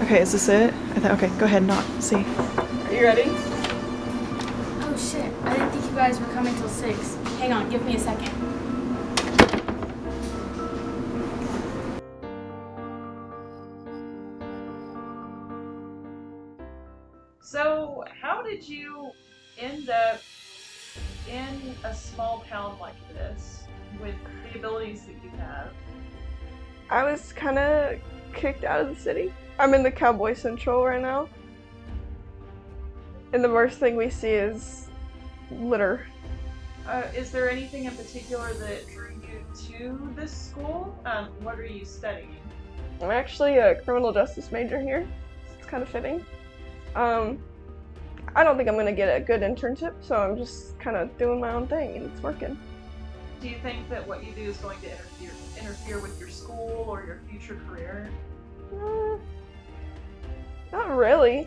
Okay, is this it? Okay, go ahead, knock. See. Are you ready? Oh shit, I didn't think you guys were coming till 6. Hang on, give me a second. So, how did you end up in a small town like this with the abilities that you have? I was kind of kicked out of the city. I'm in the Cowboy Central right now. And the worst thing we see is litter. Is there anything in particular that drew you to this school? What are you studying? I'm actually a criminal justice major here. It's kind of fitting. I don't think I'm going to get a good internship, so I'm just kind of doing my own thing, and it's working. Do you think that what you do is going to interfere with your school or your future career? Not really.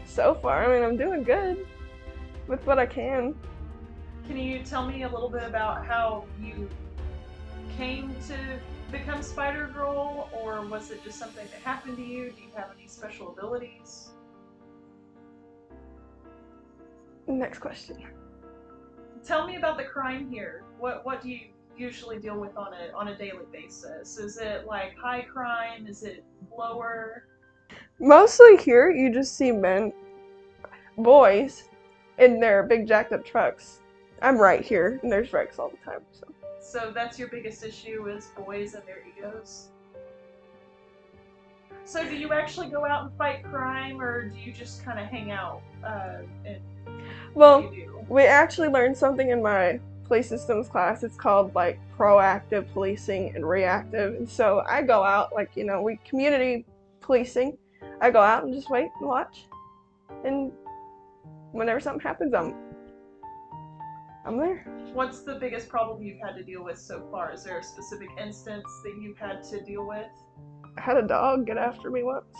So far, I mean, I'm doing good with what I can. Can you tell me a little bit about how you came to become Spider-Girl, or was it just something that happened to you? Do you have any special abilities? Next question. Tell me about the crime here. What do you usually deal with on a daily basis? Is it like high crime? Is it lower? Mostly here, you just see boys, in their big jacked up trucks. I'm right here, and there's wrecks all the time, so. So that's your biggest issue is boys and their egos? So do you actually go out and fight crime, or do you just kind of hang out and Well, you do? we actually learned something in my police systems class. It's called like proactive policing and reactive. And so I go out, like, we community policing. I go out and just wait and watch. And whenever something happens, I'm there. What's the biggest problem you've had to deal with so far? Is there a specific instance that you've had to deal with? I had a dog get after me once.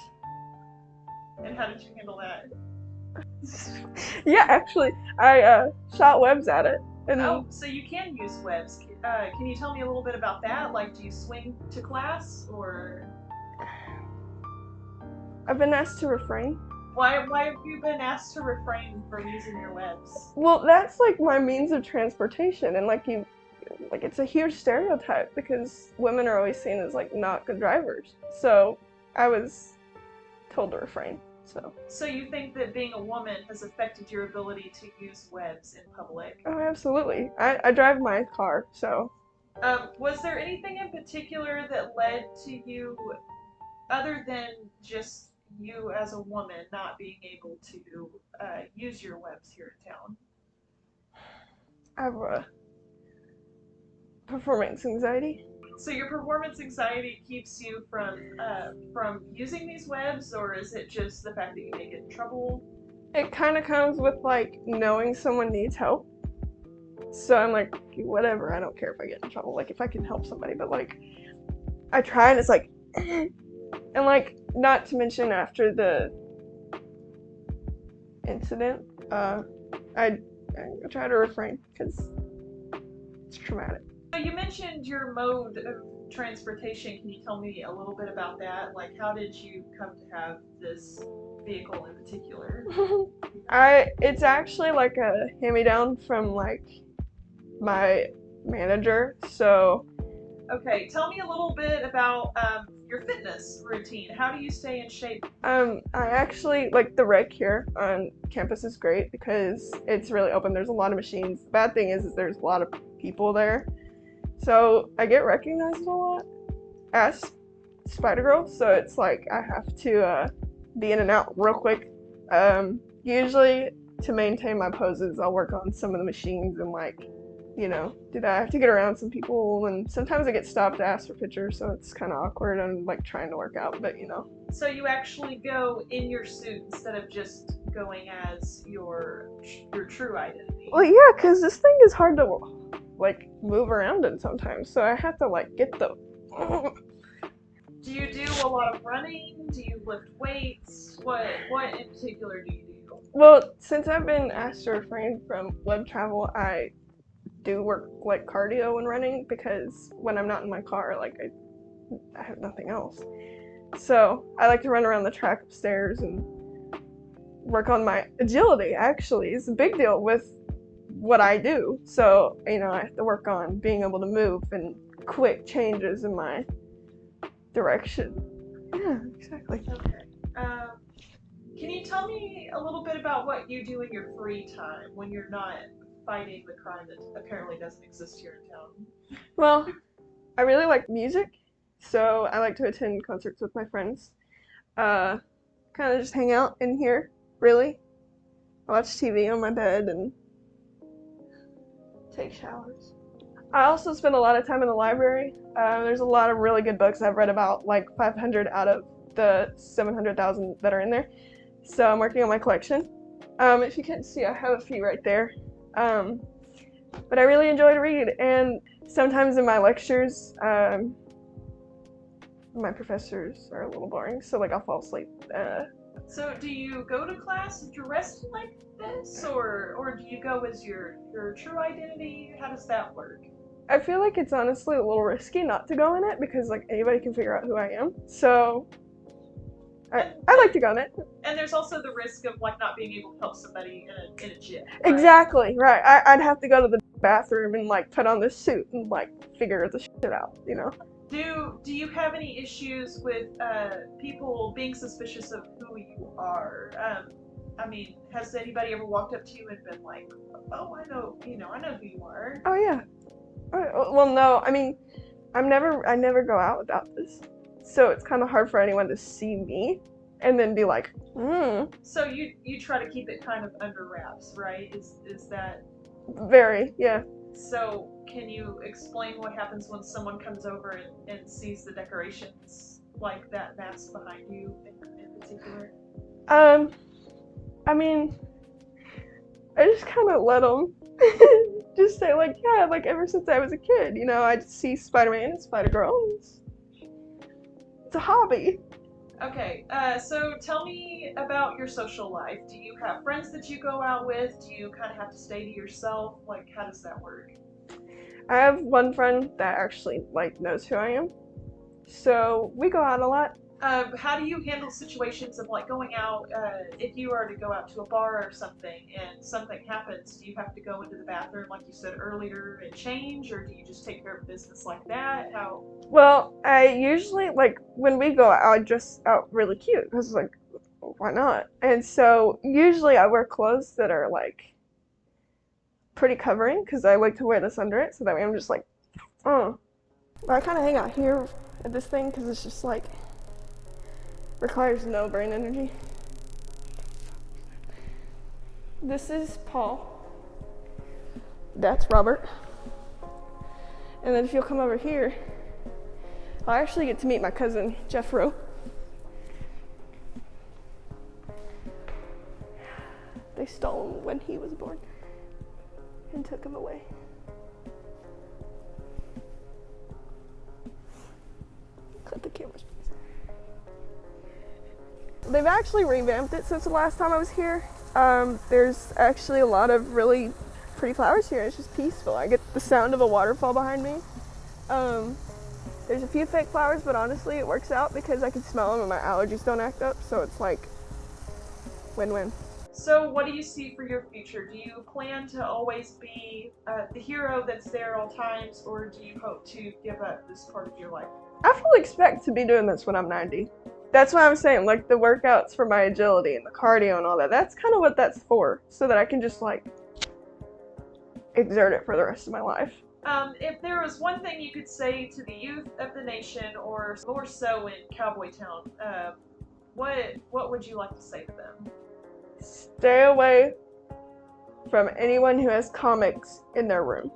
And how did you handle that? Yeah, actually, I shot webs at it. And Oh, so you can use webs. Can you tell me a little bit about that? Like, do you swing to class, or I've been asked to refrain. why have you been asked to refrain from using your webs? Well, that's like my means of transportation, and it's a huge stereotype because women are always seen as like not good drivers. So I was told to refrain. So you think that being a woman has affected your ability to use webs in public? Oh, absolutely. I drive my car, so. Was there anything in particular that led to you, other than just you as a woman not being able to use your webs here in town? I have performance anxiety. So your performance anxiety keeps you from using these webs, or is it just the fact that you may get in trouble? It kind of comes with like knowing someone needs help. So I'm like, whatever, I don't care if I get in trouble, like if I can help somebody, but like I try and it's like, and like not to mention after the incident, I try to refrain because it's traumatic. So you mentioned your mode of transportation. Can you tell me a little bit about that? Like, how did you come to have this vehicle in particular? It's actually like a hand-me-down from like my manager. So Okay, tell me a little bit about your fitness routine. How do you stay in shape? I actually like the rec here on campus is great because it's really open. There's a lot of machines. The bad thing is there's a lot of people there. So I get recognized a lot as Spider-Girl, so it's like I have to be in and out real quick. Usually to maintain my poses, I'll work on some of the machines and like, do that. I have to get around some people, and sometimes I get stopped to ask for pictures, so it's kind of awkward. I'm like trying to work out, but So you actually go in your suit instead of just going as your true identity. Well, yeah, because this thing is hard to like move around in sometimes, so I have to like get the. Do you do a lot of running? Do you lift weights? What in particular do you do? Well, since I've been asked to refrain from web travel, I do work like cardio and running because when I'm not in my car, like I have nothing else. So I like to run around the track upstairs and work on my agility. Actually, it's a big deal with what I do. So, I have to work on being able to move and quick changes in my direction. Yeah, exactly. Okay. Can you tell me a little bit about what you do in your free time when you're not fighting the crime that apparently doesn't exist here in town? Well, I really like music, so I like to attend concerts with my friends. Kind of just hang out in here, really. I watch TV on my bed and take showers. I also spend a lot of time in the library. There's a lot of really good books. I've read about like 500 out of the 700,000 that are in there. So I'm working on my collection. If you can't see, I have a few right there. But I really enjoy to read, and sometimes in my lectures, my professors are a little boring, so like I'll fall asleep. So do you go to class dressed like this, or do you go as your true identity? How does that work? I feel like it's honestly a little risky not to go in it because like anybody can figure out who I am. So I like to go in it. And there's also the risk of like not being able to help somebody in a gym. Right? Exactly, right. I'd have to go to the bathroom and like put on this suit and like figure the shit out, Do you have any issues with people being suspicious of who you are? I mean, has anybody ever walked up to you and been like, "Oh, I know who you are"? Oh yeah. Well, no. I mean, I never go out without this, so it's kind of hard for anyone to see me and then be like, So you try to keep it kind of under wraps, right? Is that Very, yeah. so? Can you explain what happens when someone comes over and sees the decorations, like that mask behind you in particular? I mean, I just kind of let them just say like, yeah, like ever since I was a kid, I just see Spider-Man and Spider-Girl. It's a hobby. Okay, so tell me about your social life. Do you have friends that you go out with? Do you kind of have to stay to yourself? Like, how does that work? I have one friend that actually like knows who I am, so we go out a lot. How do you handle situations of like going out, if you are to go out to a bar or something and something happens, do you have to go into the bathroom like you said earlier and change, or do you just take care of business like that? How? Well, I usually, like, when we go out, I dress out really cute, because, like, why not? And so, usually I wear clothes that are, like, pretty covering, because I like to wear this under it, so that way I'm just like, oh. But I kind of hang out here at this thing, because it's just, like, requires no brain energy. This is Paul. That's Robert. And then if you'll come over here, I actually get to meet my cousin, Jeffro. They stole him when he was born and took him away. Cut the cameras. They've actually revamped it since the last time I was here. There's actually a lot of really pretty flowers here. It's just peaceful. I get the sound of a waterfall behind me. There's a few fake flowers, but honestly it works out because I can smell them and my allergies don't act up, so it's like win-win. So what do you see for your future? Do you plan to always be the hero that's there at all times, or do you hope to give up this part of your life? I fully expect to be doing this when I'm 90. That's what I'm saying, like the workouts for my agility and the cardio and all that, that's kind of what that's for, so that I can just like exert it for the rest of my life. If there was one thing you could say to the youth of the nation, or more so in Cowboy Town, what would you like to say to them? Stay away from anyone who has comics in their room.